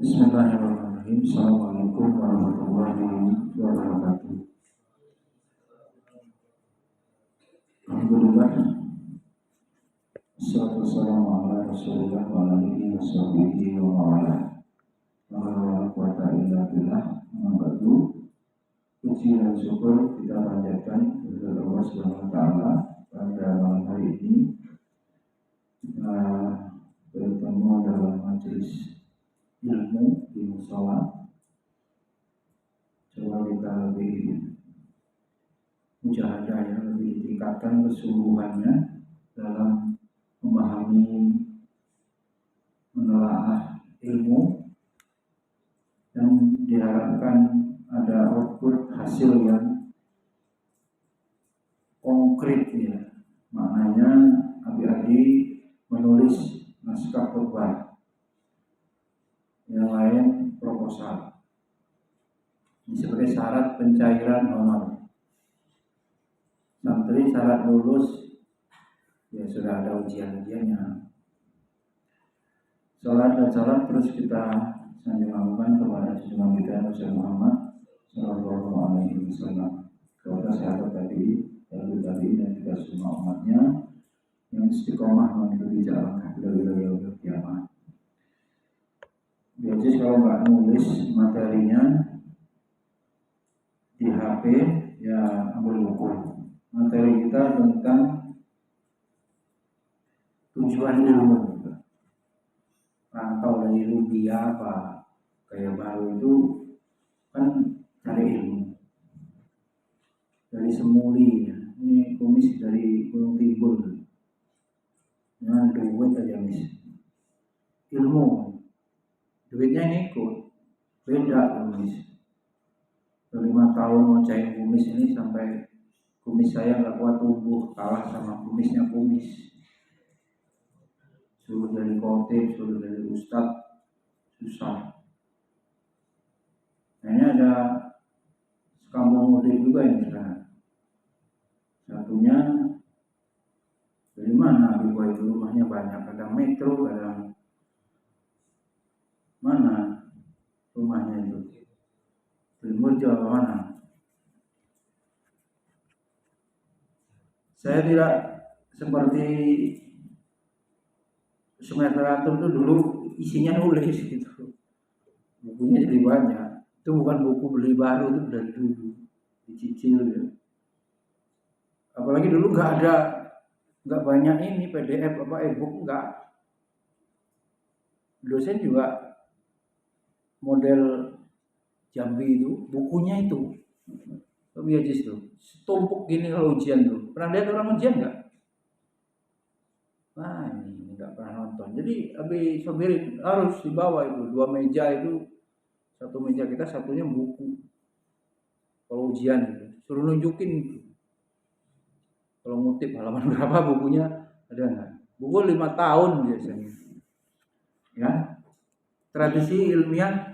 Bismillahirrahmanirrahim. Assalamualaikum warahmatullahi wabarakatuh. Alhamdulillah. Assalatu wassalamu ala Rasulillah wa alihi washabihi wa mawala. La haula wa quwwata illa billah. Mengabdu puji dan syukur kita panjatkan kepada Allah Subhanahu wa taala pada malam hari ini. Kita bertemu dalam majelis ilmu di mushola. Coba kita lebih mujahadah ya, lebih ditingkatkan kesungguhannya dalam memahami, menelaah ilmu, dan diharapkan ada output hasil yang konkret ya. Maknanya adik-adik menulis naskah khutbah, yang lain proposal. Ini sebagai syarat pencairan honor. Santri syarat lulus ya sudah ada ujian-ujiannya. Salat dan salam terus kita sanjung lakukan kepada junjungan kita Nabi Muhammad Sallallahu Alaihi Wasallam, kepada sahabat tadi, dan juga semua umatnya yang istiqomah mengikuti jalan beliau hingga kiamat. Jadi kalau nggak nulis materinya di HP ya ambil buku. Materi kita tentang tujuan ilmu. Rantau dari rupiah apa kayak baru itu kan cari ilmu. Dari semuli ya. Ini kumis dari Gunung Timbul. Dengan duit aja mis. Ilmu. Duitnya ini ikut. Beda kumis. 5 tahun mau cair kumis ini sampai kumis saya nggak kuat tumbuh, kalah sama kumisnya kumis. Suruh dari khotib, suruh dari ustadz, susah. Nah, ini ada sekampung murid juga yang sekarang. Satunya dari mana Habib itu, rumahnya banyak, kadang metro, kadang mana rumahnya itu. Timur Jawa mana? Saya tidak seperti semester atur itu dulu isinya nulis gitu. Bukunya jadi banyak. Itu bukan buku beli baru, itu dari dulu dicicil ya. Apalagi dulu nggak banyak ini PDF apa e-book nggak. Dosen juga model Jambi itu bukunya itu biajis tuh setumpuk gini kalau ujian tuh. Pernah lihat orang ujian nggak? Nah ini nggak pernah nonton. Jadi habis sobirin harus dibawa itu 2 meja itu, satu meja kita satunya buku. Kalau ujian itu suruh nunjukin itu. Kalau ngutip halaman berapa bukunya ada nggak? Buku 5 tahun biasanya. Ya, tradisi ilmiah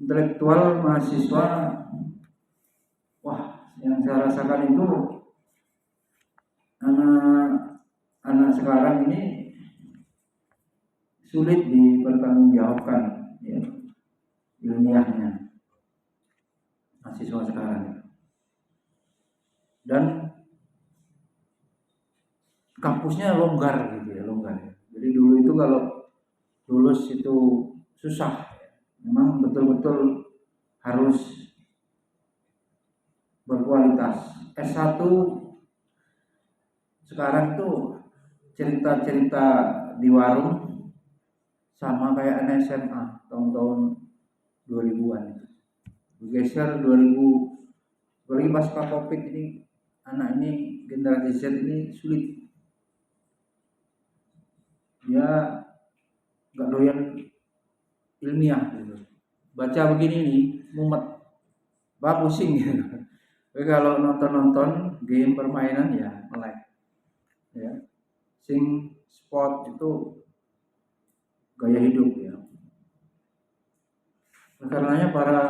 intelektual mahasiswa, wah yang saya rasakan itu anak sekarang ini sulit dipertanggungjawabkan ya, ilmiahnya mahasiswa sekarang. Dan kampusnya longgar gitu ya, longgar. Jadi dulu itu kalau lulus itu susah. Memang betul-betul harus berkualitas. S1 sekarang tuh cerita-cerita di warung sama kayak anak SMA tahun-tahun 2000-an itu. Bergeser 2000, apalagi pasca Covid ini, anak ini generasi Z ini sulit. Dia nggak doyan ilmiah gitu. Baca begini nih mumet, pusing gitu. Tapi kalau nonton game permainan ya melek. Ya. Sing sport itu gaya hidup ya. Karenanya para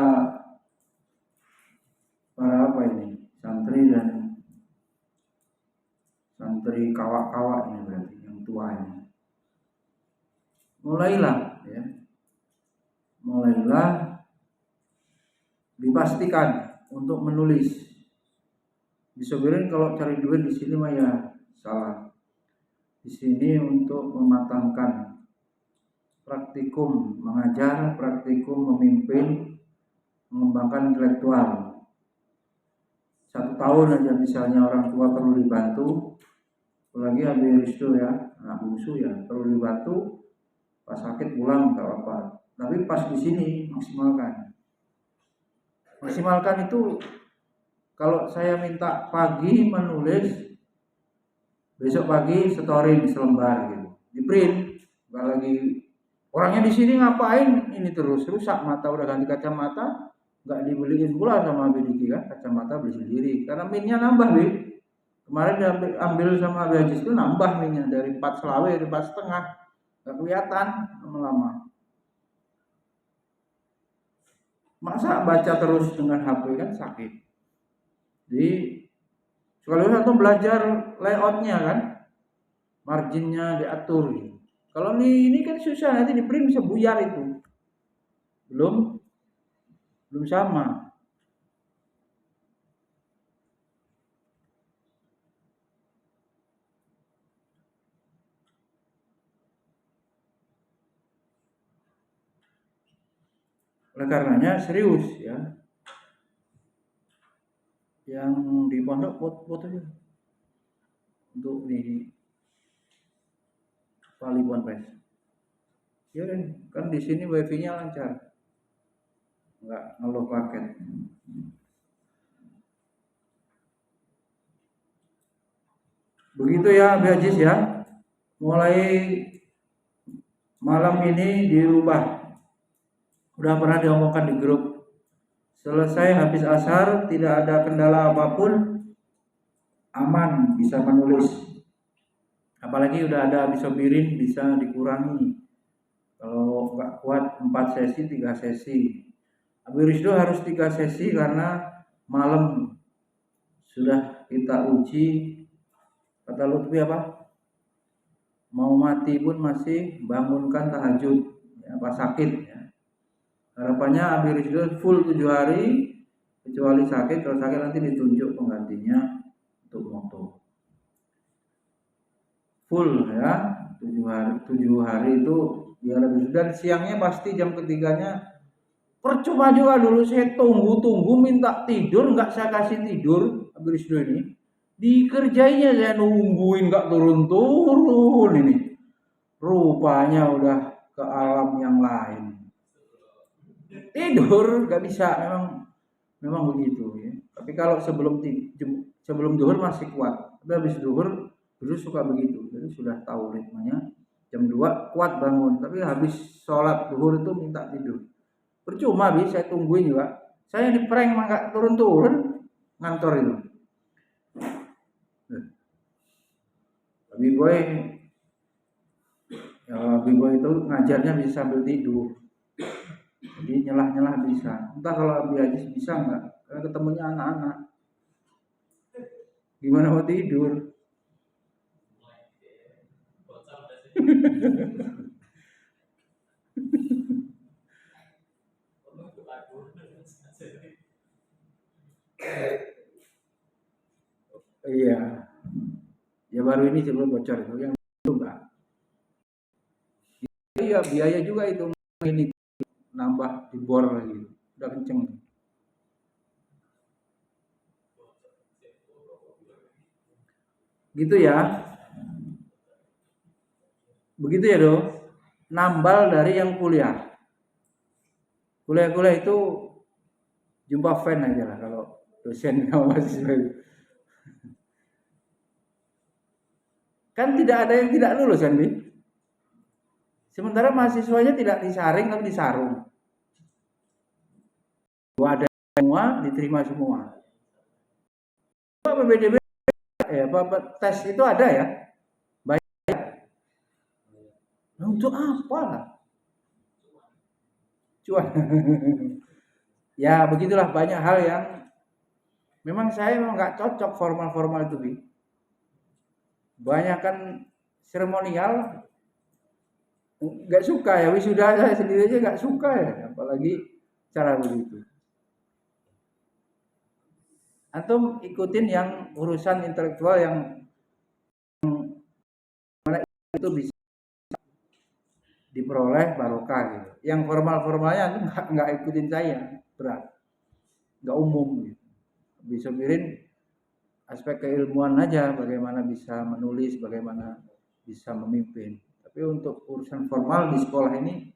apa ini? Santri kawak-kawak ini berarti yang tua ini. Mulailah ya. mulailah dipastikan untuk menulis. Disobirin kalau cari duit di sini mah ya salah. Di sini untuk mematangkan praktikum mengajar, praktikum memimpin, mengembangkan intelektual. 1 tahun aja misalnya orang tua perlu dibantu, apalagi habis itu ya, anak bungsu ya perlu dibantu, pas sakit pulang nggak apa-apa. Tapi pas di sini maksimalkan. Maksimalkan itu kalau saya minta pagi menulis, besok pagi setorin selembar gitu, di print. Nggak lagi orangnya di sini ngapain ini terus rusak mata, udah ganti kacamata, nggak dibeliin pula sama Bidiki kan, kacamata beli sendiri karena minnya nambah Bi. Kemarin diambil sama Bajis itu nambah minnya dari 4 selawe dari 4,5, nggak kelihatan lama-lama. Masa baca terus dengan HP kan sakit. Jadi sekaligus atau belajar layoutnya kan, marginnya diatur gitu. Kalau ini kan susah, nanti di print bisa buyar itu. Belum sama. Oleh karenanya serius ya. Yang di pondok fotonya untuk di Pali Ponpes. Ya kan di sini wifi-nya lancar. Enggak ngeluh paket. Begitu ya Biajis ya. Mulai malam ini dirubah. Udah pernah diomongkan di grup. Selesai habis asar, tidak ada kendala apapun, aman bisa menulis. Apalagi udah ada bisobirin bisa dikurangi. Kalau nggak kuat 4 sesi, 3 sesi. Abi Rizdo harus 3 sesi karena malam sudah kita uji. Kata Lutfi apa? Mau mati pun masih bangunkan tahajud ya, pas sakit ya. Harapannya Abi Rizdo full 7 hari, kecuali sakit. Kalau sakit nanti ditunjuk penggantinya untuk moto. Full ya, 7 hari itu biar lebih. Dan siangnya pasti jam ketiganya. Percuma juga dulu saya tunggu minta tidur, nggak saya kasih tidur Abi Rizdo ini. Dikerjainya saya nungguin nggak turun ini. Rupanya udah ke alam yang lain. Tidur nggak bisa, memang begitu ya. Tapi kalau sebelum duhur masih kuat. Tapi habis duhur suka begitu. Jadi sudah tahu ritmenya. Jam 2 kuat bangun, tapi habis sholat duhur itu minta tidur. Percuma bisa saya tungguin juga. Saya di prank mah nggak turun ngantor itu. B-boy itu ngajarnya bisa sambil tidur. Jadi nyelah bisa. Entah kalau Abi Ajis bisa nggak? Karena ketemunya anak-anak. Gimana mau tidur? Iya. Ya baru ini sebelum bocor itu yang dulu enggak. Iya biaya juga itu ini nambah di bor lagi. Udah kenceng. Gitu ya. Begitu ya Do. Nambal dari yang kuliah. Kuliah itu jumpa fan aja lah kalau dosen mahasiswa. Kan tidak ada yang tidak lulus kan, Bi? Sementara mahasiswanya tidak disaring tapi disarung. Ada semua, diterima semua. PBDB ya, tes itu ada ya? Baik. Nah, untuk apa lah? Cuan. Ya begitulah banyak hal yang memang saya memang nggak cocok formal itu, Bi. Banyak kan seremonial, nggak suka ya, wisuda saya sendiri aja nggak suka ya, apalagi cara begitu. Atau ikutin yang urusan intelektual yang mana itu bisa diperoleh barokah gitu. Yang formal-formalnya itu nggak ikutin saya, berat, nggak umum gitu. Bisa mikirin aspek keilmuan aja, bagaimana bisa menulis, bagaimana bisa memimpin. Tapi untuk urusan formal di sekolah ini,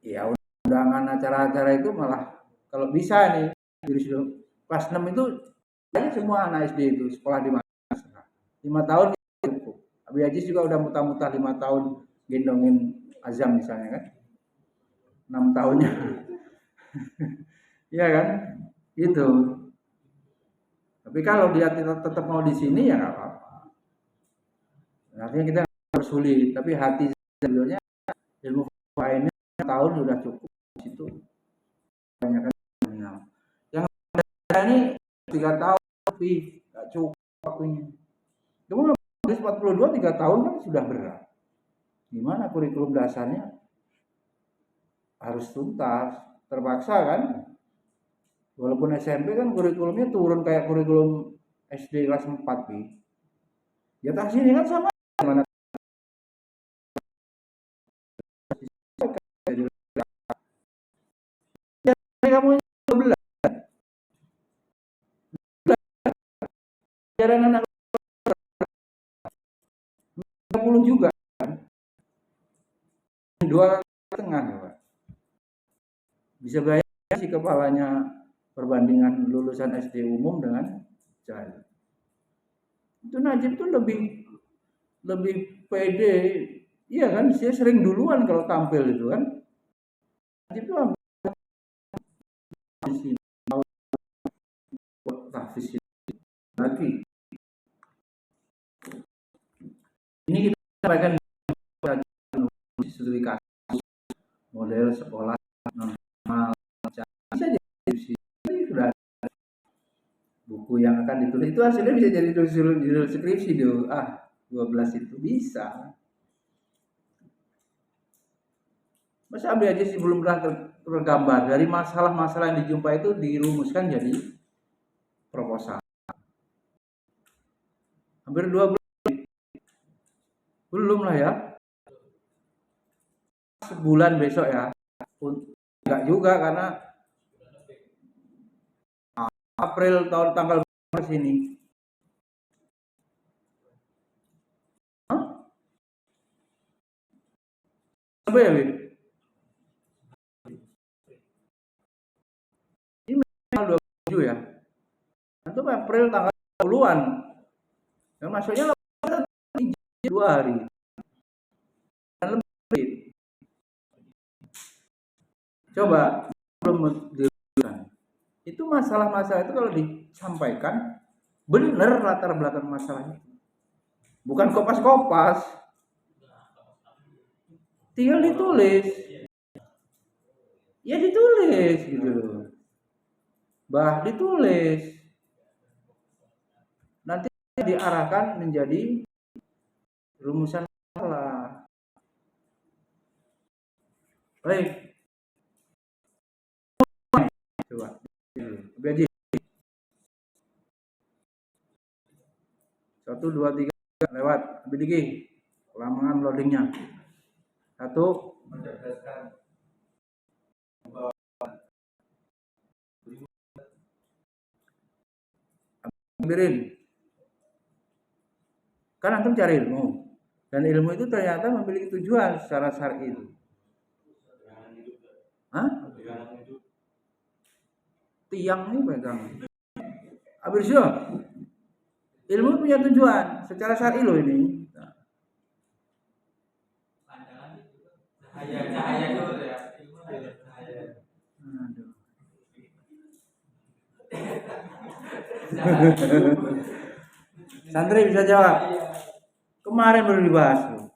ya undangan acara-acara itu malah kalau bisa nih, kelas 6 itu semua anak SD itu sekolah di mana 5 tahun cukup. Abi Ajis juga udah muta-muta 5 tahun gendongin Azam misalnya kan, 6 tahunnya. Iya kan, gitu. Tapi kalau dia tetap mau di sini ya nggak apa-apa. Artinya kita harus sulit, tapi hati sebenarnya ilmu lainnya tahun sudah cukup di situ. Banyak yang ini 3 tahun tapi nggak cukup waktunya. Cuma 42 3 tahun kan sudah berat. Gimana kurikulum dasarnya harus tuntas, terpaksa kan? Walaupun SMP kan kurikulumnya turun kayak kurikulum SD kelas 4 nih. Ya tak sini kan sama mana kamu 12 ajaran anak 30 juga 2,5 ya Pak. Bisa bayar si kepalanya perbandingan lulusan SD umum dengan jahil. Itu Najib tuh lebih pede, iya kan, dia sering duluan kalau tampil itu kan. Najib tuh di sini tahfiz lagi. Ini kita sampaikan studi kasus model sekolah normal, bisa jadi sudah buku yang akan ditulis itu hasilnya bisa jadi judul skripsi do 12 itu bisa. Masa ambil aja sih belum pernah tergambar dari masalah-masalah yang dijumpai itu dirumuskan jadi proposal. Hampir 2 bulan belum lah ya. Sebulan besok ya. Enggak juga karena April tahun tanggal sini. Apa ya, Win? Ini tanggal 27 ya. Itu April tanggal 10-an. Yang masuknya 2 hari. Lebih. Coba belum dilakukan. Itu masalah-masalah itu kalau disampaikan benar latar belakang masalahnya. Bukan kopas-kopas. Tinggal ditulis. Ya ditulis gitu loh. Ditulis. Nanti diarahkan menjadi rumusan masalah. Baik. Coba. Gaji. 1, 2, 3 lewat. Biligi. Kelamaan loadingnya. 1. Ambilin. Kan antum cari ilmu. Dan ilmu itu ternyata memiliki tujuan secara syar'i itu. Hah? Tiang ini pegang. Habis itu, ilmu punya tujuan secara syar'i loh ini. Cahaya itu ya. Santri bisa jawab. Kemarin baru dibahas tuh.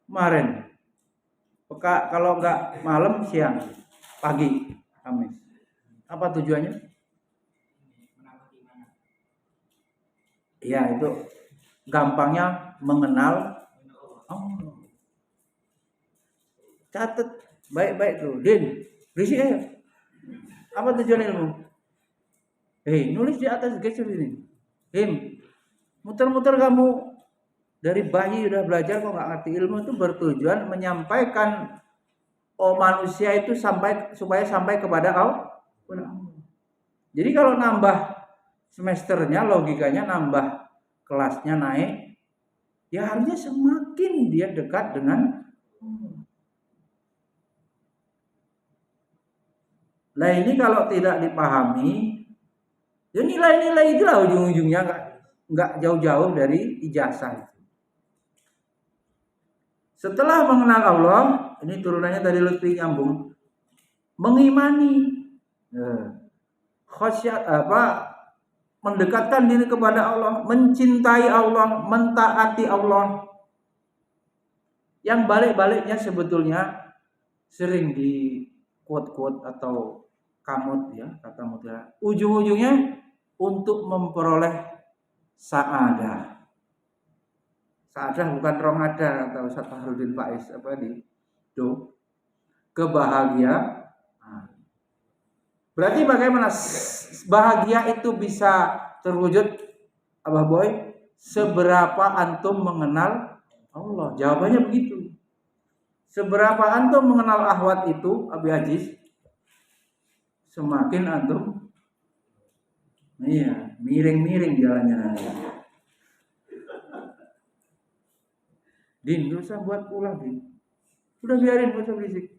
Kemarin. Kalau enggak malam, siang, pagi, Kamis. Apa tujuannya? Iya, itu gampangnya mengenal Allah. Catat baik-baik tuh. Din, berisik aja. Apa tujuan ilmu? Nulis di atas geser ini. Muter-muter kamu dari bayi udah belajar kok nggak ngerti. Ilmu itu bertujuan menyampaikan manusia itu supaya sampai kepada Allah. Jadi kalau nambah semesternya, logikanya nambah kelasnya naik, ya harusnya semakin dia dekat dengan Allah. Nah ini kalau tidak dipahami, ya nilai-nilai itulah ujung-ujungnya nggak jauh-jauh dari ijazah. Setelah mengenal Allah, ini turunannya dari Lutfi nyambung, mengimani, khasyat mendekatkan diri kepada Allah, mencintai Allah, mentaati Allah. Yang balik-baliknya sebetulnya sering di quote-quote atau kamut ya, kata mutiara. Ujung-ujungnya untuk memperoleh sa'adah. Sa'adah bukan rongada atau Ustaz Fahrudin Faiz kebahagiaan. Berarti bagaimana bahagia itu bisa terwujud, Abah Boy? Seberapa antum mengenal Allah? Jawabannya begitu. Seberapa antum mengenal ahwat itu, Abi Aziz, semakin antum miring-miring jalannya nanti. Din, gak usah buat ulah, Din. Udah biarin, gak usah berisik.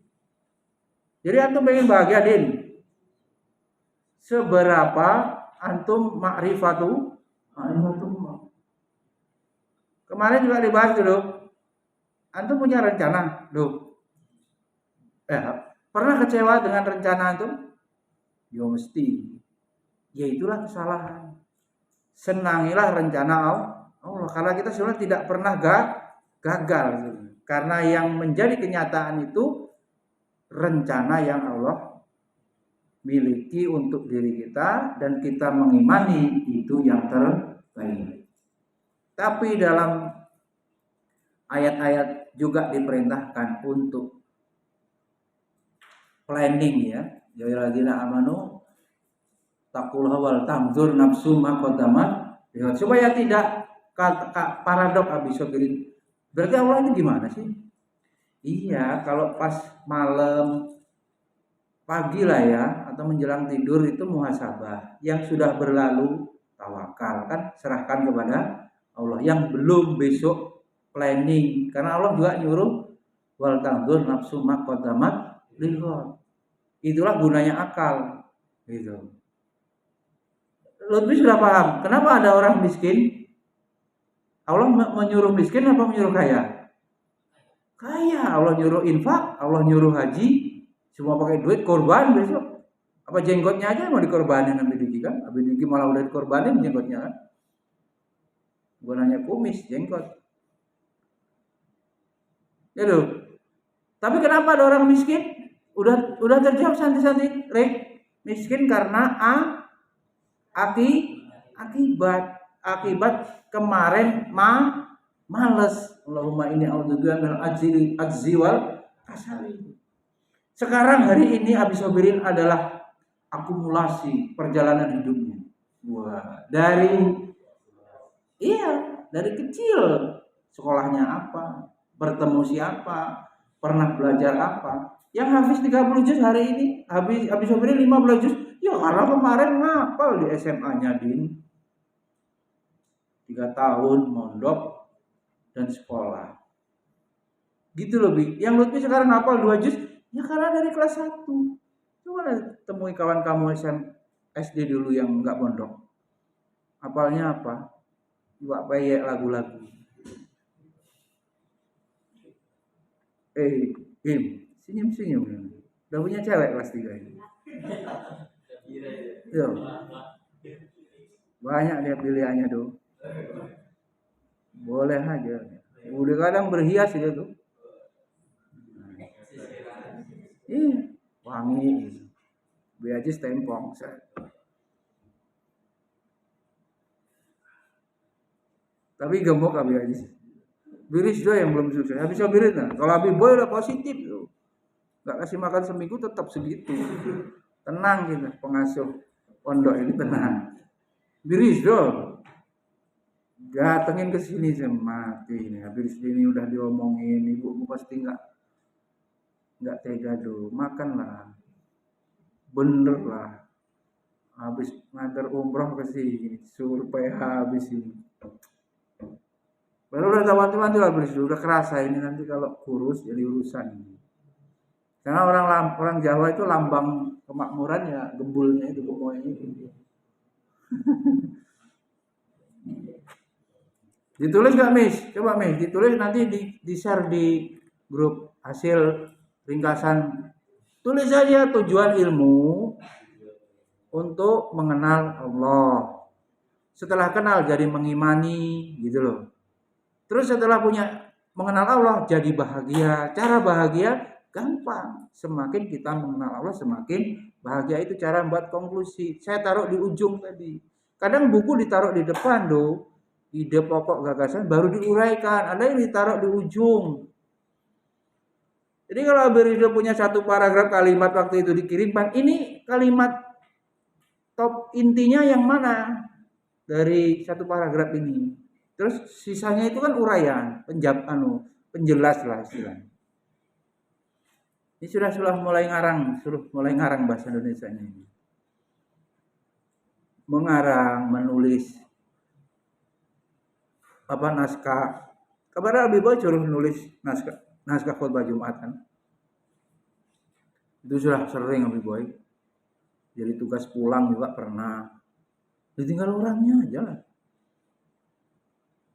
Jadi antum pengen bahagia, Din. Seberapa antum ma'rifatu. Kemarin juga dibahas dulu. Antum punya rencana, pernah kecewa dengan rencana antum? Ya mesti. Ya itulah kesalahan. Senangilah rencana Allah. Karena kita sebenarnya tidak pernah gagal. Karena yang menjadi kenyataan itu rencana yang Allah miliki untuk diri kita, dan kita mengimani itu yang terbaik. Tapi dalam ayat-ayat juga diperintahkan untuk planning ya. Ya alladzina amanu taqullaha wal tanzur nafsum ma qaddamat, supaya tidak paradok Abi Sogirin. Berarti Allah ini gimana sih? Iya, kalau pas malam, pagi lah ya, atau menjelang tidur itu muhasabah. Yang sudah berlalu tawakal, kan serahkan kepada Allah. Yang belum besok planning, karena Allah juga nyuruh wal tanzur nafsu ma qaddamat lighad. Itulah gunanya akal gitu. Lutfi sudah paham kenapa ada orang miskin. Allah menyuruh miskin apa menyuruh kaya? Kaya. Allah nyuruh infak, Allah nyuruh haji, semua pakai duit, korban besok. Apa jenggotnya aja mau dikorbanin Abi Diki kan? Abi Diki malah udah dikorbanin jenggotnya kan? Gua nanya kumis, jenggot. Ya loh. Tapi kenapa ada orang miskin? Udah terjawab santai-santai. Miskin karena akibat kemarin males. Allahumma inni a'udzubika minal ajzi wal kasali. Sekarang hari ini Abi Sobirin adalah akumulasi perjalanan hidupnya. Wah, dari kecil sekolahnya apa, bertemu siapa, pernah belajar apa. Yang habis 30 juz hari ini, Abi Sobirin 15 juz. Ya karena kemarin ngapal di SMA-nya Din. 3 tahun mondok dan sekolah. Gitu loh, Bi. Yang Lutfi sekarang ngapal 2 juz, ya karena dari kelas 1. Coba temui kawan kamu SD dulu yang enggak mondok. Hafalnya apa? Iwak peyek lagu-lagu. Senyum-senyum. Udah punya cewek kelas 3 ini. Yo. Banyak dia pilihannya tuh. Boleh aja. Udah kadang berhias dia tuh. Wangi. Biaji tempong. Tapi gemuk Abi Aziz. Biris juga yang belum sukses. Habis Biris nah. Kalau Abi Boy udah positif tuh. nggak kasih makan seminggu tetap segitu. Tenang gitu, pengasuh pondok ini tenang. Biris dong, datengin ke sini saya mati ini. Habis ini udah diomongin, ibumu pasti nggak tega dong. Makanlah, bener lah. Habis ngantar umroh ke sini, supaya habis ini. Baru udah tahu lah beris, udah kerasa ini nanti kalau kurus jadi urusan ini. Karena orang Jawa itu lambang kemakmuran ya gembulnya itu pokoknya itu. Ditulis nggak Miss? Coba Miss, ditulis nanti di share di grup hasil ringkasan. Tulis saja tujuan ilmu untuk mengenal Allah. Setelah kenal jadi mengimani gitu loh. Terus setelah punya mengenal Allah jadi bahagia. Cara bahagia gampang. Semakin kita mengenal Allah semakin bahagia, itu cara membuat konklusi. Saya taruh di ujung tadi. Kadang buku ditaruh di depan loh. Ide pokok gagasan baru diuraikan. Ada yang ditaruh di ujung. Jadi kalau Abirido punya satu paragraf kalimat waktu itu dikirimkan, ini kalimat top intinya yang mana dari satu paragraf ini. Terus sisanya itu kan uraian, penjelas lah istilahnya. Ini sudah mulai ngarang bahasa Indonesia ini. Mengarang, menulis naskah. Kepada Habib Boy suruh nulis naskah khutbah Jumatan. Itu sudah sering Habib Boy. Jadi tugas pulang juga pernah. Ditinggal orangnya aja lah.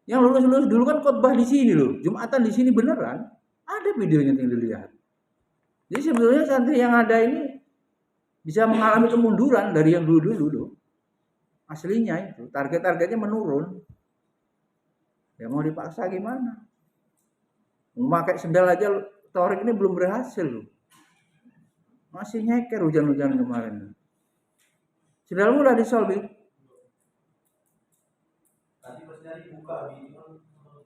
Yang lulus dulu kan khutbah di sini loh. Jumatan di sini beneran. Ada videonya tinggal dilihat. Jadi sebetulnya santri yang ada ini bisa mengalami kemunduran dari yang dulu loh. Aslinya itu targetnya menurun. Ya mau dipaksa gimana? Memakai sendal aja Torik ini belum berhasil loh. Masih nyeker hujan-hujan kemarin. Sendalmu udah disolbi? Tadi pas nyari buka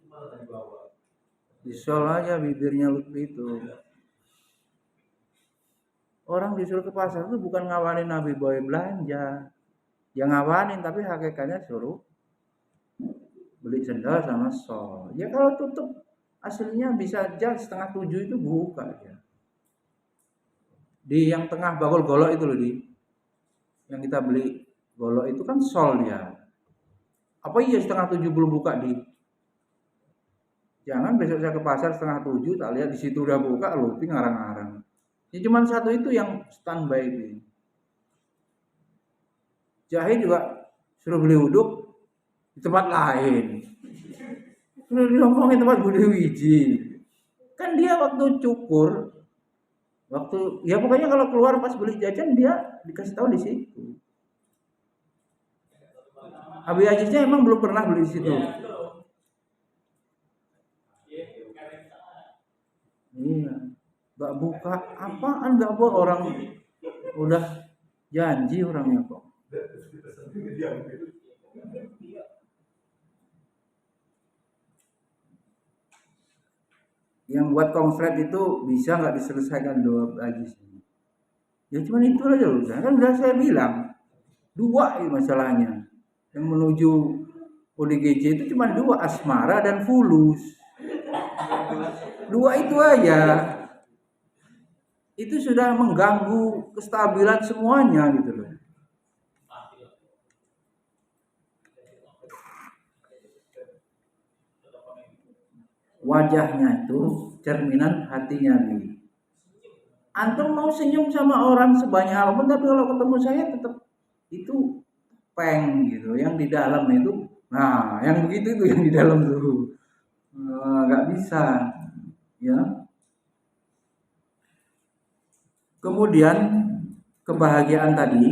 mana tadi bawa? Disol aja bibirnya Lutfi itu. Orang disuruh ke pasar itu bukan ngawanin Nabi Boy belanja. Yang ngawanin tapi hakikatnya suruh beli sendal sama sol. Ya kalau tutup aslinya bisa jam 6:30 itu buka aja. Di yang tengah bakul golok itu loh yang kita beli golok itu kan sol ya. Apa iya 6:30 belum buka di? Jangan besok saya ke pasar 6:30 tak lihat di situ udah buka loh, ngarang-ngarang. Ya cuman satu itu yang standby itu. Jahe juga suruh beli uduk di tempat lain. Sudah diomongin tempat Budi Wiji. Kan dia waktu cukur, ya pokoknya kalau keluar pas beli jajan dia dikasih tahu di situ. Abi Ajisnya emang belum pernah beli di situ. Iya, nggak buka apaan, nggak buka, orang udah janji orangnya kok. Yang buat konslet itu bisa nggak diselesaikan doa Ajis? Ya cuma itu aja loh, kan udah saya bilang 2 masalahnya. Yang menuju ODGJ itu cuma 2, asmara dan fulus. 2 itu aja. Itu sudah mengganggu kestabilan semuanya gitu loh. Wajahnya itu cerminan hatinya nih. Antum mau senyum sama orang sebanyak apapun, tapi kalau ketemu saya tetap itu peng gitu. Yang di dalam itu, nah yang begitu itu yang di dalam tuh nggak bisa, ya. Kemudian kebahagiaan tadi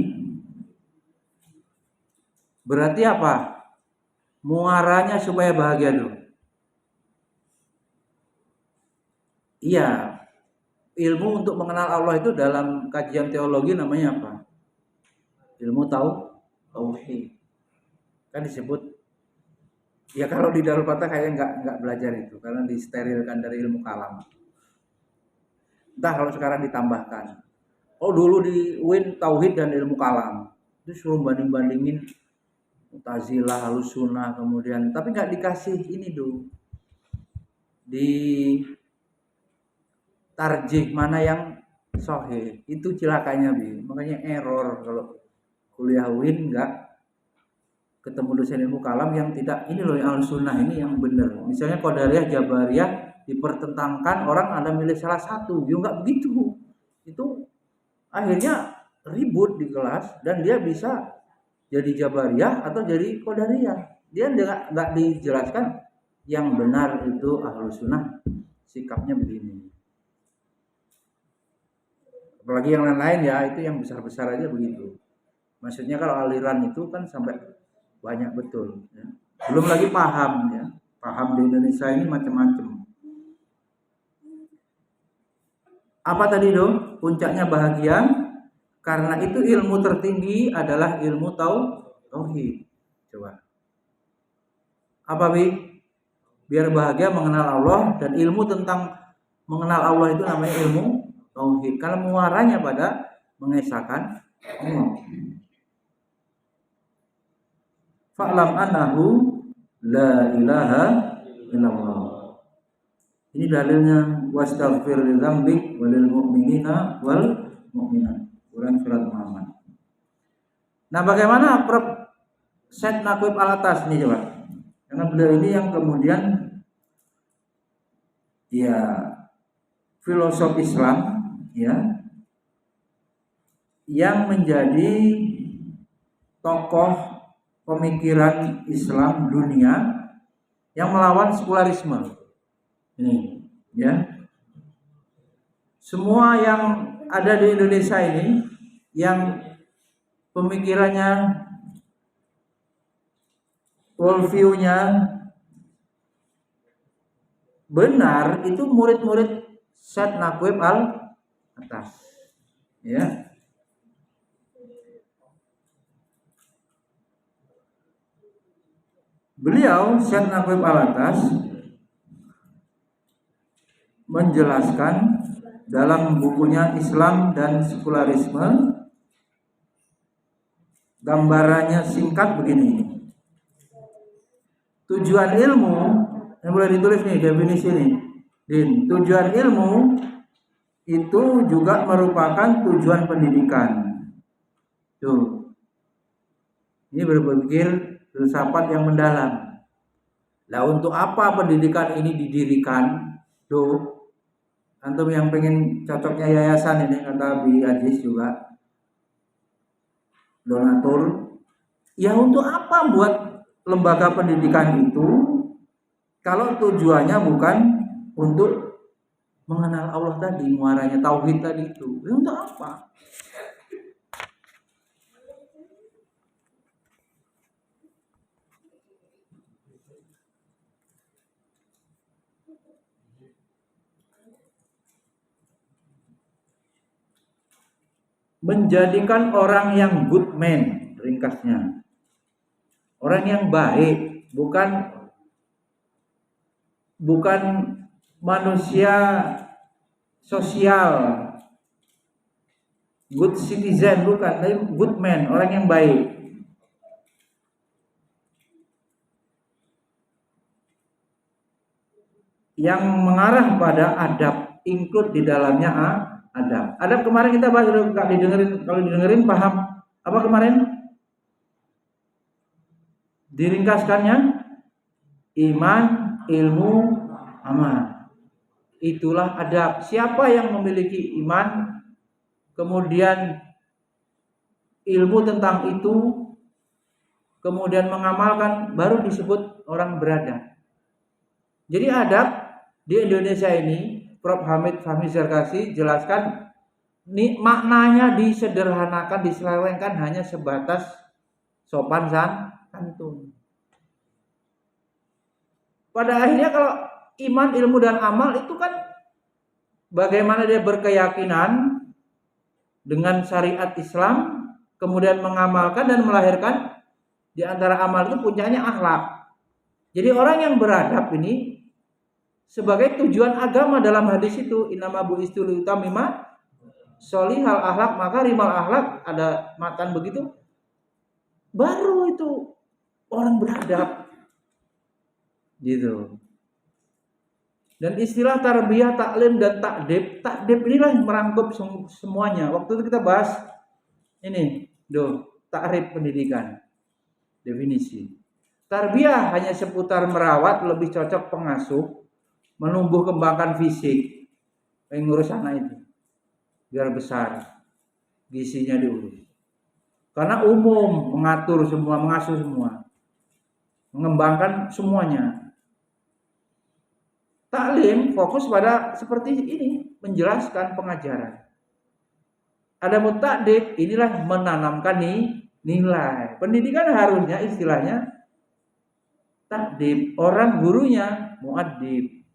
berarti apa? Muaranya supaya bahagia dulu. Iya, ilmu untuk mengenal Allah itu dalam kajian teologi namanya apa? Ilmu tauhid. Kan disebut, ya kalau di Darul Fatah kayaknya nggak belajar itu karena disterilkan dari ilmu kalam. Entah kalau sekarang ditambahkan. Oh dulu di UIN tauhid dan ilmu kalam. Itu suruh banding-bandingin Mu'tazilah, Ahlussunnah kemudian, tapi nggak dikasih ini dulu. Di tarjih mana yang sahih. Itu celakanya Bi. Makanya error kalau kuliah UIN nggak ketemu dosen ilmu kalam yang tidak ini loh yang Ahlussunnah ini yang benar. Misalnya Qadariyah, Jabariyah dipertentangkan, orang ada milih salah satu. Dia nggak begitu. Itu akhirnya ribut di kelas dan dia bisa jadi Jabariyah atau jadi Qadariyah. Dia nggak dijelaskan yang benar itu Ahlussunnah sikapnya begini. Apalagi yang lain-lain ya, itu yang besar-besar aja begitu. Maksudnya kalau aliran itu kan sampai banyak betul. Ya. Belum lagi paham ya. Paham di Indonesia ini macam-macam. Apa tadi dong? Puncaknya bahagia. Karena itu ilmu tertinggi adalah ilmu tauhid. Coba. Apa Bi? Biar bahagia mengenal Allah, dan ilmu tentang mengenal Allah itu namanya ilmu tauhid. Kalau muaranya pada mengesahkan Allah. Fa'lam annahu la ilaha illallah. Ini dalilnya, wastaghfir li dzambik walil mu'minina wal mu'minat. Quran surat Muhammad. Nah, bagaimana Prof Syed Naqib Alatas nih coba? Karena beliau ini yang kemudian ya filosof Islam ya yang menjadi tokoh pemikiran Islam dunia yang melawan sekularisme. Ini ya. Semua yang ada di Indonesia ini yang pemikirannya, worldview-nya benar, itu murid-murid Syed Naqib Alatas ya. Beliau Syed Naqib Alatas menjelaskan dalam bukunya Islam dan Sekularisme, gambarannya singkat begini. Tujuan ilmu, yang boleh ditulis nih definisi ini. Din, tujuan ilmu itu juga merupakan tujuan pendidikan. Tuh. Ini berpikir filsafat yang mendalam. Lah untuk apa pendidikan ini didirikan? Tuh. Antum yang pengen cocoknya yayasan ini, kata Bi Aziz juga, donatur. Ya untuk apa buat lembaga pendidikan itu kalau tujuannya bukan untuk mengenal Allah tadi, muaranya tauhid tadi itu? Ya untuk apa? Menjadikan orang yang good man, ringkasnya. Orang yang baik, bukan manusia sosial, good citizen, bukan, tapi good man, orang yang baik. Yang mengarah pada adab, include di dalamnya adab. Adab kemarin kita bahas, nggak didengerin, kalau didengerin paham apa kemarin? Diringkaskannya iman, ilmu, amal. Itulah adab. Siapa yang memiliki iman, kemudian ilmu tentang itu, kemudian mengamalkan, baru disebut orang beradab. Jadi adab di Indonesia ini, Prof. Hamid Fahmi Zarkasi jelaskan, ini maknanya disederhanakan, diselewengkan hanya sebatas sopan santun. Pada akhirnya kalau iman, ilmu, dan amal itu kan bagaimana dia berkeyakinan dengan syariat Islam, kemudian mengamalkan dan melahirkan. Di antara amal itu puncaknya akhlak. Jadi orang yang beradab ini sebagai tujuan agama dalam hadis itu, innama bu'istu liutammima sholihal akhlak makarimal akhlak, ada matan begitu. Baru itu orang beradab. Gitu. Dan istilah tarbiyah, taklim dan takdib, takdib inilah yang merangkup semuanya. Waktu itu kita bahas ini, takrif pendidikan. Definisi. Tarbiyah hanya seputar merawat, lebih cocok pengasuh, menumbuh kembangkan fisik, yang ngurus anak itu biar besar, gizinya diurus. Karena umum, mengatur semua, mengasuh semua, mengembangkan semuanya. Taklim fokus pada seperti ini, menjelaskan pengajaran. Ada mutakdib, inilah menanamkan nilai. Pendidikan harusnya istilahnya takdib, orang gurunya muaddib,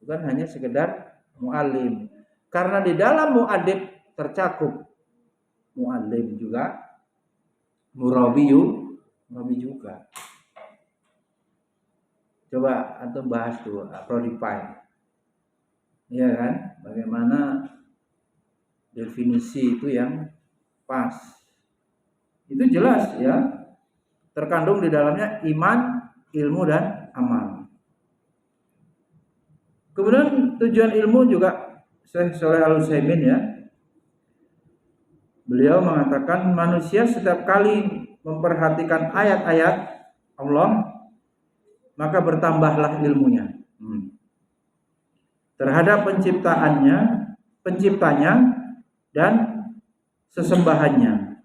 bukan hanya sekedar muallim. Karena di dalam muaddib tercakup muallim juga, murabi juga. Coba antum bahas tuh Prodipine, iya kan? Bagaimana definisi itu yang pas? Itu jelas ya, terkandung di dalamnya iman, ilmu dan amal. Kemudian tujuan ilmu juga Syekh Shalih Al-Utsaimin ya, beliau mengatakan manusia setiap kali memperhatikan ayat-ayat Allah, maka bertambahlah ilmunya terhadap penciptanya dan sesembahannya.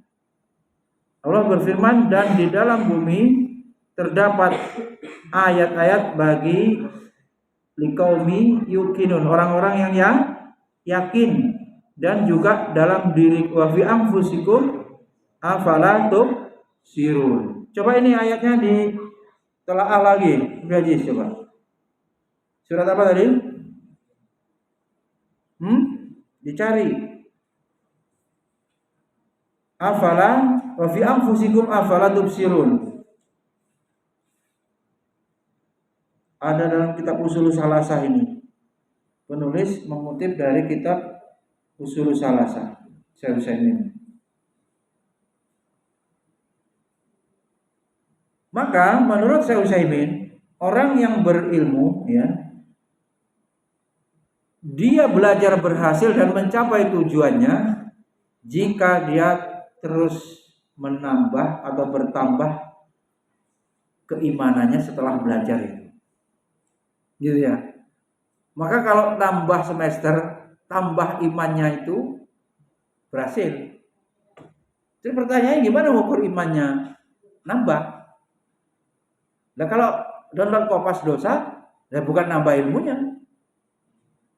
Allah berfirman, dan di dalam bumi terdapat ayat-ayat bagi liqaumi yuqinun, orang-orang yang yakin, dan juga dalam diri wa fi anfusikum afala tubsirun. Coba ini ayatnya ditelaah lagi, gaji coba. Surat apa tadi? Dicari. Afala wa fi anfusikum afala tubsirun. Ada dalam kitab Ushul Salasah ini. Penulis mengutip dari kitab Ushul Salasah, Syekh Utsaimin. Maka menurut Syekh Utsaimin, orang yang berilmu ya, dia belajar berhasil dan mencapai tujuannya jika dia terus menambah atau bertambah keimanannya setelah belajar itu. Gitu ya. Maka kalau tambah semester, tambah imannya itu berhasil. Jadi pertanyaannya gimana mengukur imannya? Nambah. Nah kalau download kopas dosa, ya bukan nambah ilmunya,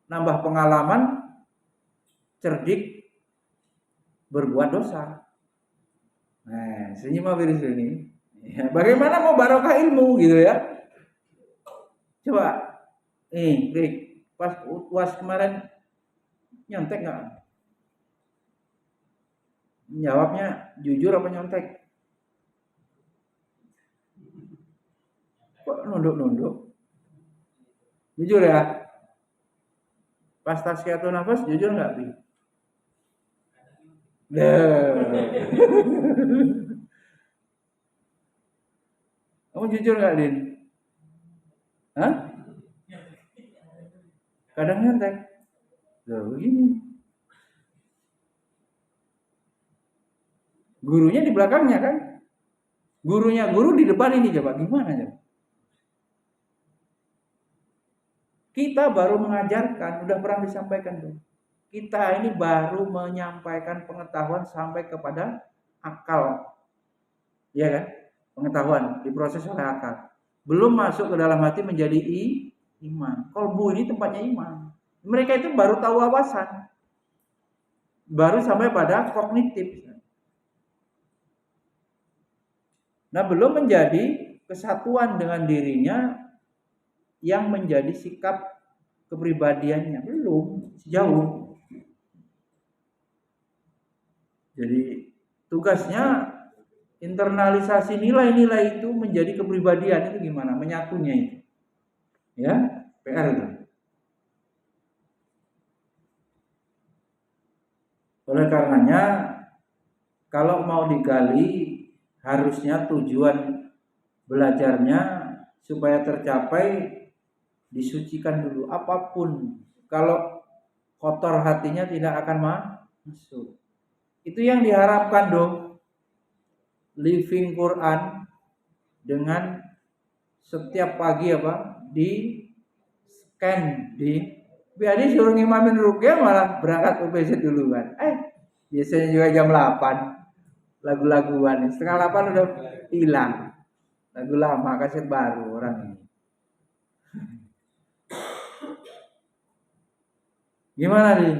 nambah pengalaman cerdik berbuat dosa. Nah, senyum virus ini. Ya, bagaimana mau barokah ilmu gitu ya? Coba, Rick, pas UAS kemarin nyontek nggak? Jawabnya jujur apa nyontek? Kok nunduk-nunduk? Jujur ya? Pas tasqiyatun nafas jujur nggak, Bi? Kamu jujur nggak, Din? Hah? Kadang nyontek. Loh, begini. Gurunya di belakangnya kan? Gurunya guru di depan ini, coba gimana ya? Kita baru mengajarkan, udah pernah disampaikan tuh. Kita ini baru menyampaikan pengetahuan sampai kepada akal. Iya kan? Pengetahuan diproses oleh akal. Belum masuk ke dalam hati menjadi iman. Kolbu ini tempatnya iman. Mereka itu baru tahu wawasan. Baru sampai pada kognitif. Nah, belum menjadi kesatuan dengan dirinya yang menjadi sikap kepribadiannya. Belum, sejauh. Jadi tugasnya internalisasi nilai-nilai itu menjadi kepribadian itu gimana? Menyatunya itu. Ya, PR itu. Oleh karenanya kalau mau digali harusnya tujuan belajarnya supaya tercapai disucikan dulu apapun. Kalau kotor hatinya tidak akan masuk. Itu yang diharapkan dong. Living Quran dengan setiap pagi di scan di biar suruh ngimamin rukyah malah berangkat UPZ duluan. Biasanya juga jam 8 lagu-laguan. Setengah 8 udah hilang. Lagu lama kaset baru orang ini. Gimana nih?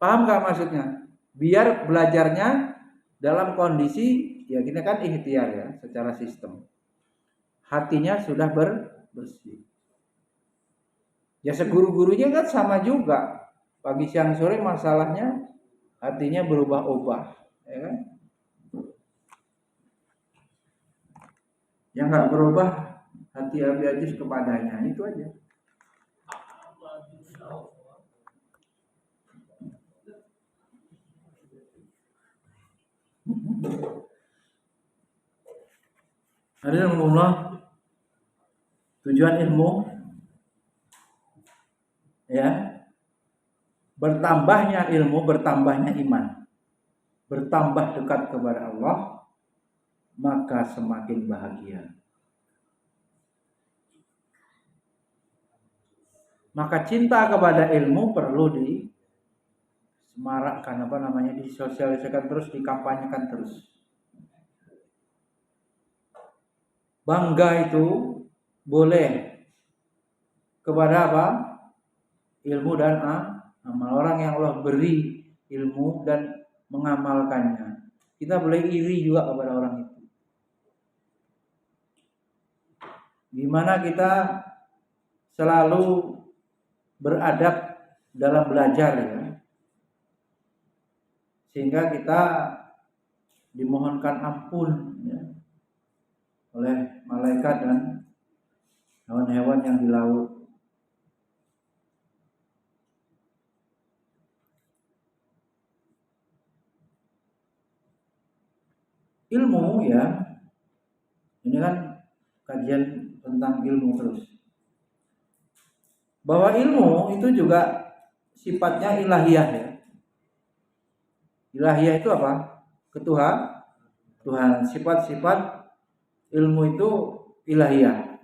Paham gak maksudnya? Biar belajarnya dalam kondisi ya kita kan ikhtiar ya secara sistem. Hatinya sudah bersih. Ya seguru-gurunya kan sama juga. Pagi siang sore masalahnya hatinya berubah-ubah, ya kan? Yang nggak berubah hati Abi Ajis kepadanya itu aja. Alhamdulillah. Tujuan ilmu ya bertambahnya ilmu, bertambahnya iman, bertambah dekat kepada Allah, maka semakin bahagia. Maka cinta kepada ilmu perlu disemarakkan, disosialisasikan terus, dikampanyekan terus. Bangga itu boleh kepada ilmu dan amal. Orang yang Allah beri ilmu dan mengamalkannya, kita boleh iri juga kepada orang itu. Gimana kita selalu beradab dalam belajar ya, sehingga kita dimohonkan ampun ya, oleh malaikat dan hewan-hewan yang di laut. Ilmu ya, ini kan kajian tentang ilmu terus. Bahwa ilmu itu juga sifatnya ilahiyah ya. Ilahiyah itu apa? Tuhan. Sifat-sifat ilmu itu ilahiyah.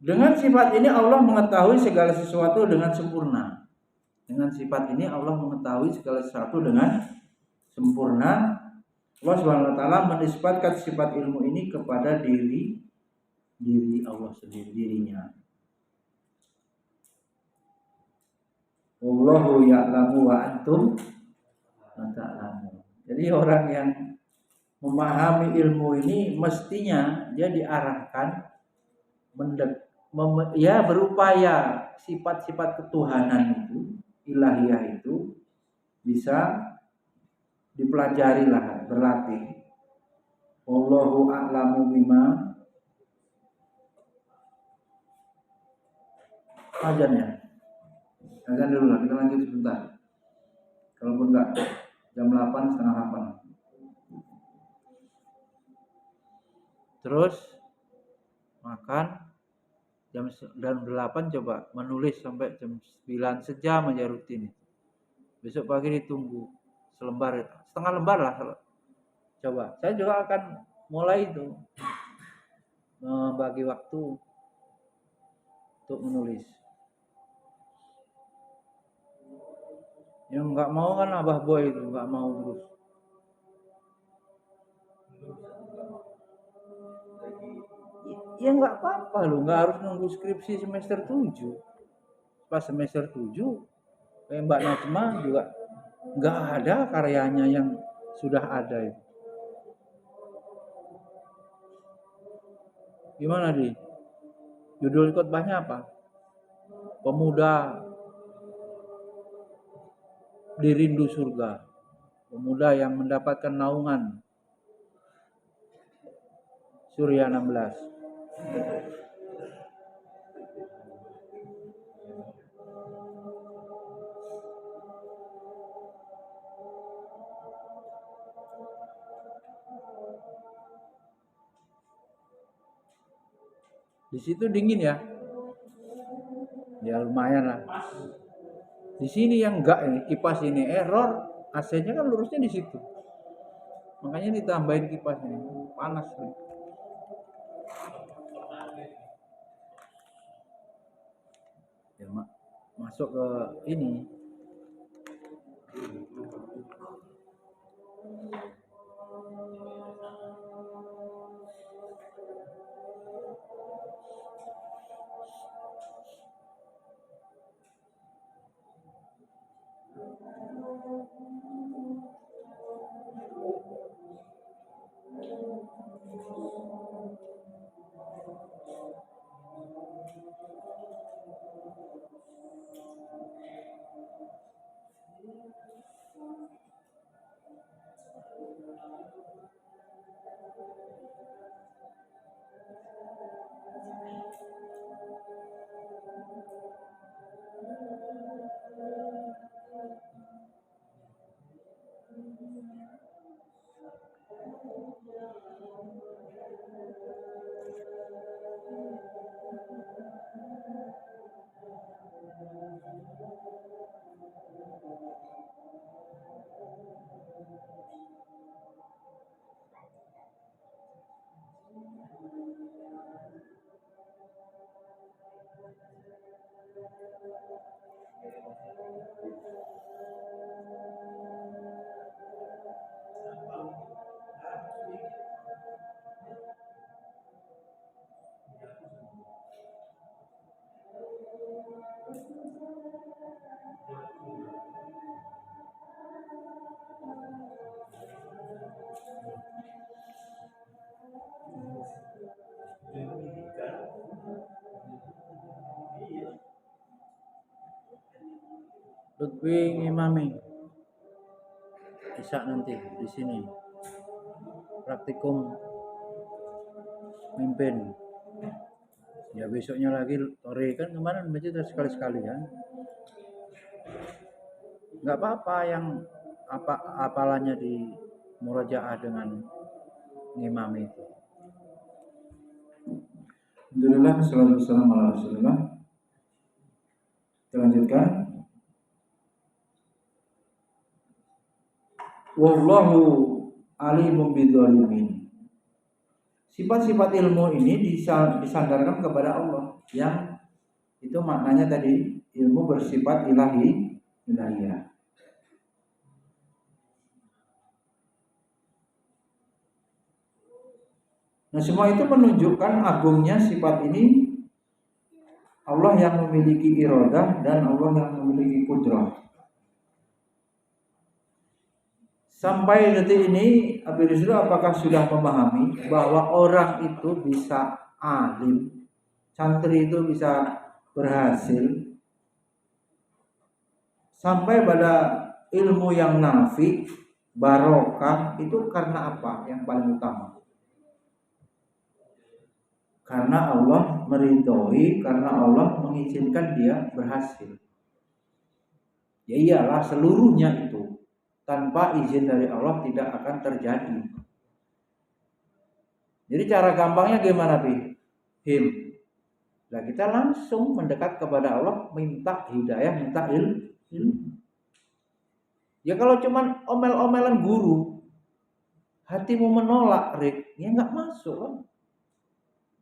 Dengan sifat ini Allah mengetahui segala sesuatu dengan sempurna. Dengan sifat ini Allah mengetahui segala sesuatu dengan sempurna. Allah Subhanahu wa taala menisbatkan sifat ilmu ini kepada diri Allah sendiri, dirinya. Wallahu ya'lamu wa antum la ta'lamun. Jadi orang yang memahami ilmu ini mestinya dia diarahkan berupaya sifat-sifat ketuhanan itu, ilahiyah itu bisa dipelajari lah, berlatih. Wallahu a'lamu bima azannya. Azan dulu lah, kita lanjut sebentar. Kalaupun enggak jam 8, setengah 8. Terus makan jam 8 coba menulis sampai jam 9, sejam aja rutin. Besok pagi ditunggu selembar, setengah lembar lah. Coba, saya juga akan mulai itu membagi waktu untuk menulis. Yang nggak mau kan Abah Boy itu, nggak mau terus. Ya nggak apa-apa loh, nggak harus nunggu skripsi semester 7. Pas semester 7, kayak Mbak Najma juga nggak ada karyanya yang sudah ada itu. Gimana di? Judul khotbahnya apa? Pemuda di rindu surga. Pemuda yang mendapatkan naungan Surya 16. Di situ dingin ya. Ya lumayan lah. Di sini yang enggak ini kipas ini error, AC-nya kan lurusnya di situ. Makanya ditambahin kipas ini. Panas nih. Ya masuk ke ini. Lutfi ngimami Isya nanti di sini praktikum mimpin. Ya besoknya lagi Tori kan kemarin masjid sekali-sekali kan. Nggak apa-apa yang apalannya di murajaah dengan ngimami itu. Alhamdulillah, salatu wassalamu ala Rasulillah. Kita lanjutkan. Wallahu alimun bidzalimin. Sifat-sifat ilmu ini disandarkan kepada Allah, yang itu maknanya tadi ilmu bersifat ilahiyah. Nah, semua itu menunjukkan agungnya sifat ini, Allah yang memiliki iradah dan Allah yang memiliki kudrah. Sampai detik ini, apakah sudah memahami bahwa orang itu bisa alim, santri itu bisa berhasil, sampai pada ilmu yang nafi, barokah, itu karena apa? Yang paling utama, karena Allah meridhoi, karena Allah mengizinkan dia berhasil. Ya iyalah, seluruhnya itu tanpa izin dari Allah tidak akan terjadi. Jadi cara gampangnya gimana, Him? Nah, kita langsung mendekat kepada Allah, minta hidayah, minta ilmu. Ya kalau cuman omel-omelan guru, hatimu menolak, ya nggak masuk kan?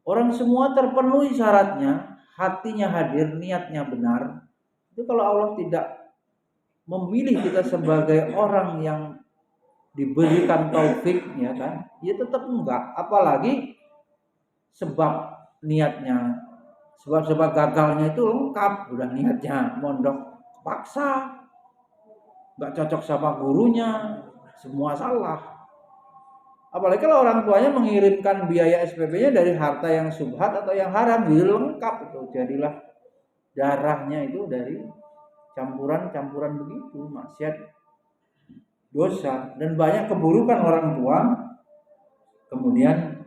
Orang semua terpenuhi syaratnya, hatinya hadir, niatnya benar. Itu kalau Allah tidak memilih kita sebagai orang yang diberikan taufiknya kan, ya tetap enggak. Apalagi sebab niatnya, sebab gagalnya itu lengkap, udah niatnya mondok paksa, enggak cocok sama gurunya, semua salah. Apalagi kalau orang tuanya mengirimkan biaya SPP-nya dari harta yang subhat atau yang haram, jadi lengkap itu, jadilah darahnya itu dari campuran begitu, maksiat, dosa, dan banyak keburukan orang tua kemudian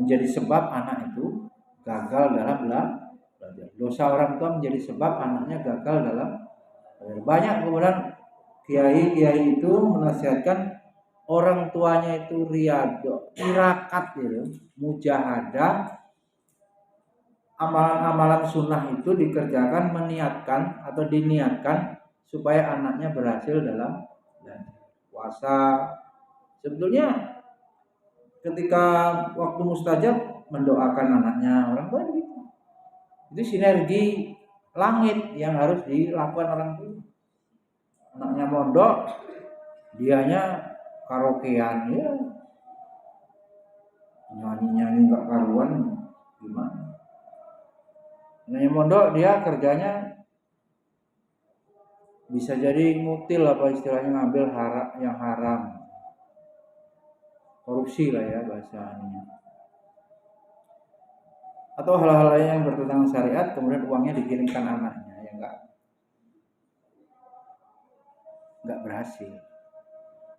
menjadi sebab anak itu gagal dalam belajar. Dosa orang tua menjadi sebab anaknya gagal dalam belajar. Banyak kemudian kiai-kiai itu menasihatkan orang tuanya itu riyadhah, tirakat gitu, mujahadah, amalan-amalan sunnah itu dikerjakan meniatkan atau diniatkan supaya anaknya berhasil dalam puasa. Sebetulnya ketika waktu mustajab mendoakan anaknya, orang tua begitu. Itu sinergi langit yang harus dilakukan orang tua. Anaknya mondok, dianya karaokean, ya nyanyi-nyanyi nggak karuan, gimana? Anaknya mondok, dia kerjanya bisa jadi ngutil apa istilahnya, ngambil yang haram, korupsi lah ya bahasanya, atau hal-hal lain yang bertentangan syariat, kemudian uangnya dikirimkan anaknya, ya nggak berhasil.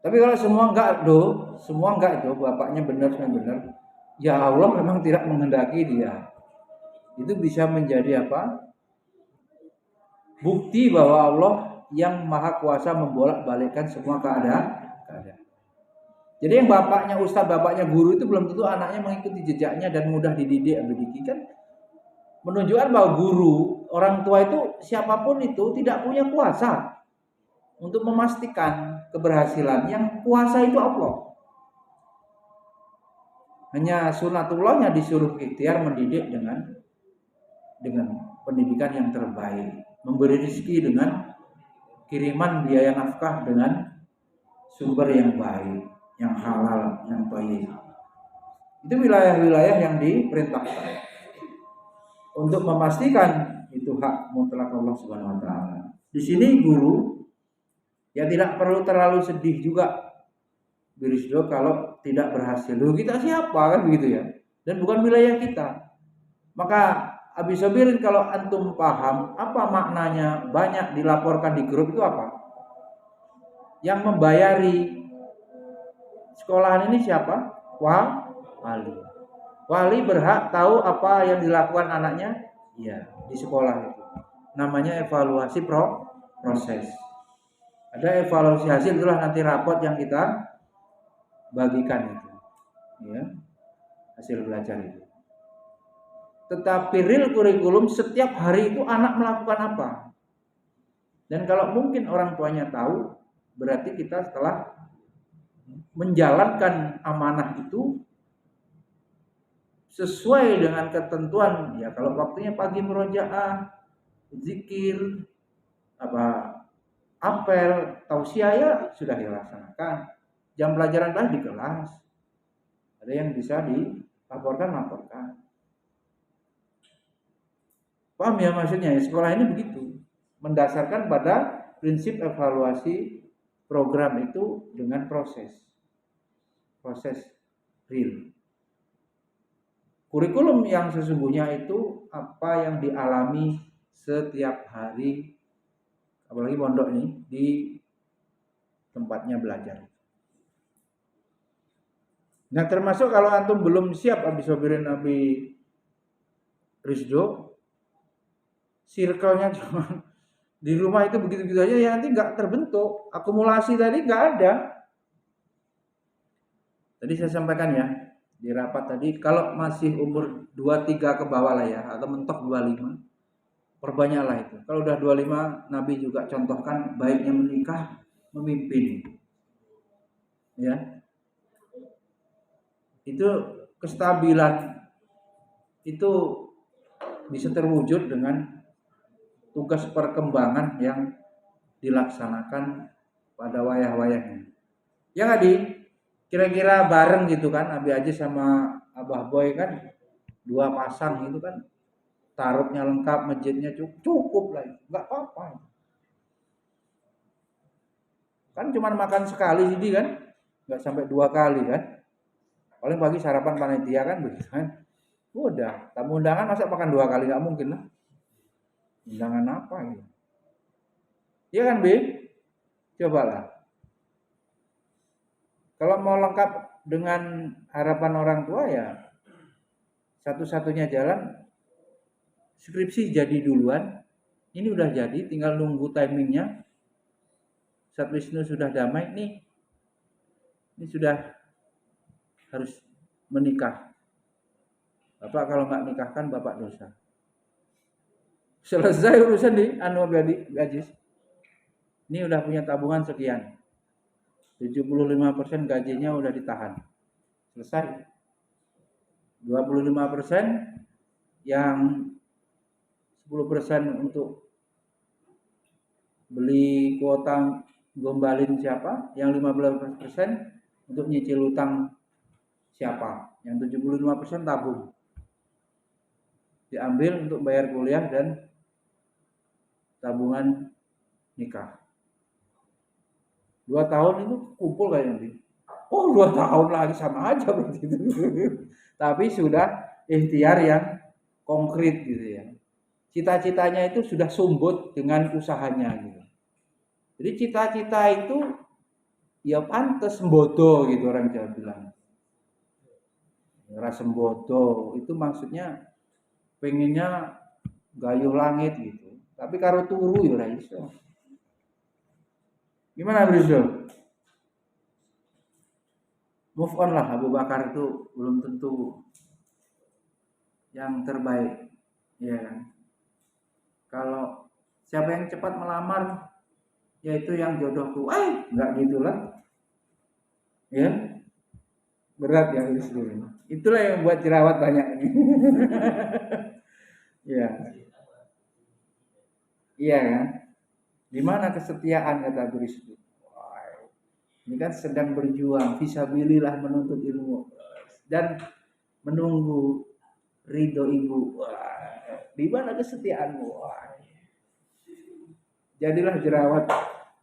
Tapi kalau semua enggak do, bapaknya benar semua benar, ya Allah memang tidak menghendaki dia. Itu bisa menjadi apa? Bukti bahwa Allah yang maha kuasa membolak-balikkan semua keadaan. Jadi yang bapaknya ustadz, bapaknya guru itu belum tentu anaknya mengikuti jejaknya dan mudah dididik. Begitu kan menunjukkan bahwa guru, orang tua itu siapapun itu tidak punya kuasa untuk memastikan keberhasilan. Yang kuasa itu Allah. Hanya sunatullahnya disuruh ikhtiar mendidik dengan pendidikan yang terbaik, memberi rezeki dengan kiriman biaya nafkah dengan sumber yang baik, yang halal, yang thayyib. Itu wilayah-wilayah yang diperintahkan untuk memastikan itu hak mutlak Allah Subhanahu wa taala. Di sini guru ya tidak perlu terlalu sedih juga Birisdo kalau tidak berhasil. Loh, kita siapa kan begitu ya? Dan bukan wilayah kita. Maka Habis Sobirin, kalau antum paham apa maknanya banyak dilaporkan di grup itu apa? Yang membayari sekolahan ini siapa? Wali. Wali berhak tahu apa yang dilakukan anaknya? Iya, di sekolah itu. Namanya evaluasi proses. Ada evaluasi hasil, itulah nanti rapot yang kita bagikan itu. Ya. Hasil belajar itu. Tetapi real kurikulum setiap hari itu anak melakukan apa. Dan kalau mungkin orang tuanya tahu, berarti kita setelah menjalankan amanah itu sesuai dengan ketentuan. Ya kalau waktunya pagi murojaah, zikir, apel, tausiah ya sudah dilaksanakan. Jam pelajaran kan di kelas. Ada yang bisa laporkan. Paham ya maksudnya? Sekolah ini begitu, mendasarkan pada prinsip evaluasi program itu dengan proses real. Kurikulum yang sesungguhnya itu apa yang dialami setiap hari, apalagi pondok ini di tempatnya belajar. Nah termasuk kalau antum belum siap Habis Sobirin Nabi Rizdo, circle-nya cuma di rumah itu begitu-begitu aja, ya nanti nggak terbentuk, akumulasi tadi nggak ada. Tadi saya sampaikan ya di rapat tadi, kalau masih umur 23 ke bawah lah ya, atau mentok 25, perbanyaklah itu. Kalau udah 25, Nabi juga contohkan baiknya menikah, memimpin. Ya. Itu kestabilan itu bisa terwujud dengan tugas perkembangan yang dilaksanakan pada wayah-wayahnya. Ya Adi, kira-kira bareng gitu kan, Abi Aji sama Abah Boy kan 2 pasang gitu kan, tarupnya lengkap, masjidnya cukup lah, nggak apa-apa. Kan cuma makan sekali jadi kan, nggak sampai 2 kali kan. Paling pagi sarapan panitia kan begitu kan. Udah, tamu undangan masa makan 2 kali, nggak mungkin lah. Undangan apa gitu? Iya kan, Bi? Cobalah. Kalau mau lengkap dengan harapan orang tua ya satu-satunya jalan skripsi jadi duluan. Ini udah jadi, tinggal nunggu timingnya. Ustaz Wisnu sudah damai nih. Ini sudah harus menikah. Bapak kalau nggak nikahkan bapak dosa. Selesai urusan di Anwar Gadis. Ini udah punya tabungan sekian. 75% gajinya udah ditahan. Selesai. 25% yang 10% untuk beli kuota gombalin siapa, yang 15% untuk nyicil utang siapa, yang 75% tabung. Diambil untuk bayar kuliah dan tabungan nikah. 2 tahun itu kumpul kayak nanti. Oh 2 tahun lagi sama aja berarti itu. Tapi sudah ikhtiar yang konkret gitu ya. Cita-citanya itu sudah sumbut dengan usahanya gitu. Jadi cita-cita itu ya pantes sembodo gitu orang Jawa bilang. Rasa sembodo itu maksudnya pengennya gayuh langit gitu. Tapi karo turu ya ora iso. Gimana Bro? Move on lah, Abu Bakar itu belum tentu yang terbaik. Ya kan? Kalau siapa yang cepat melamar, yaitu yang jodohku. Enggak gitulah. Ya. Berat ya istri. Itulah yang buat jerawat banyak ini. Ya. Iya kan? Di mana kesetiaan kata Guru itu? Ini kan sedang berjuang, fisabilillah menuntut ilmu dan menunggu ridho ibu. Di mana kesetiaanmu? Jadilah jerawat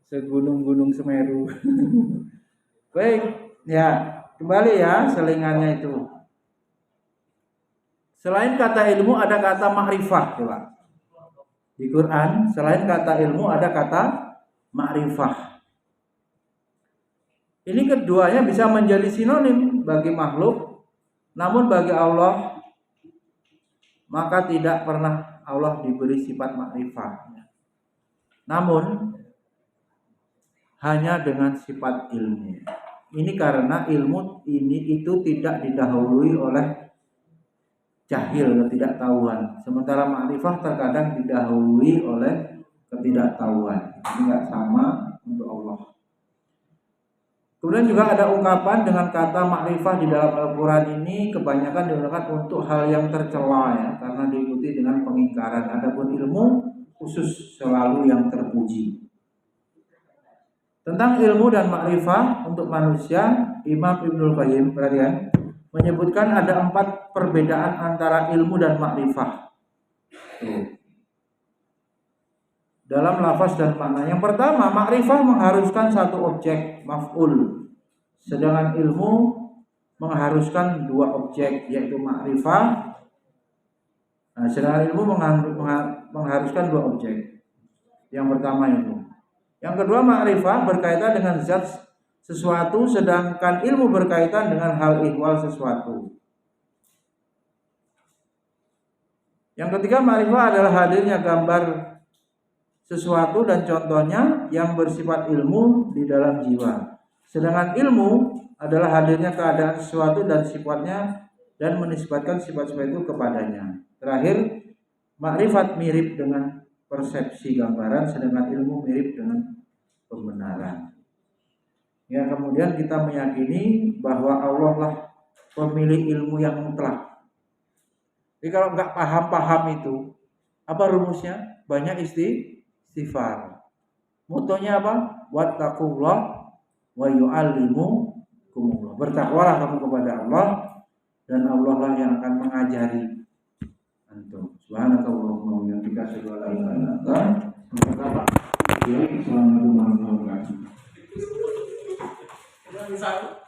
segunung-gunung Semeru. Baik, ya kembali ya selingannya itu. Selain kata ilmu ada kata ma'rifah, coba. Di Quran selain kata ilmu ada kata ma'rifah. Ini keduanya bisa menjadi sinonim bagi makhluk, namun bagi Allah maka tidak pernah Allah diberi sifat ma'rifah. Namun hanya dengan sifat ilmu. Ini karena ilmu itu tidak didahului oleh jahil, ketidaktahuan. Sementara ma'rifah terkadang didahului oleh ketidaktahuan. Ini enggak sama untuk Allah. Kemudian juga ada ungkapan dengan kata ma'rifah di dalam Al-Quran ini kebanyakan digunakan untuk hal yang tercela ya, karena diikuti dengan pengingkaran. Adapun ilmu khusus selalu yang terpuji. Tentang ilmu dan ma'rifah untuk manusia, Imam Ibnul Qayyim perhatian menyebutkan ada 4 perbedaan antara ilmu dan ma'rifah. Dalam lafaz dan makna. Yang pertama, ma'rifah mengharuskan satu objek, maf'ul. Sedangkan ilmu mengharuskan 2 objek, yaitu ma'rifah. Sedangkan ilmu mengharuskan 2 objek. Yang pertama itu. Yang kedua, ma'rifah berkaitan dengan zat sesuatu, sedangkan ilmu berkaitan dengan hal ihwal sesuatu. Yang ketiga, ma'rifah adalah hadirnya gambar sesuatu dan contohnya yang bersifat ilmu di dalam jiwa. Sedangkan ilmu adalah hadirnya keadaan sesuatu dan sifatnya dan menisbatkan sifat-sifat itu kepadanya. Terakhir, makrifat mirip dengan persepsi gambaran, sedangkan ilmu mirip dengan pembenaran. Ya, kemudian kita meyakini bahwa Allah lah pemilik ilmu yang mutlak. Jadi kalau nggak paham itu, apa rumusnya? Banyak istighfar. Motonya apa? Wattaqullah wa yu'allimukumullah. Bertakwalah kamu kepada Allah dan Allah lah yang akan mengajari antum. Subhanakallahumma wa bihamdika asyhadu an la ilaha illa anta astaghfiruka wa atubu ilaik. Assalamualaikum warahmatullahi wabarakatuh.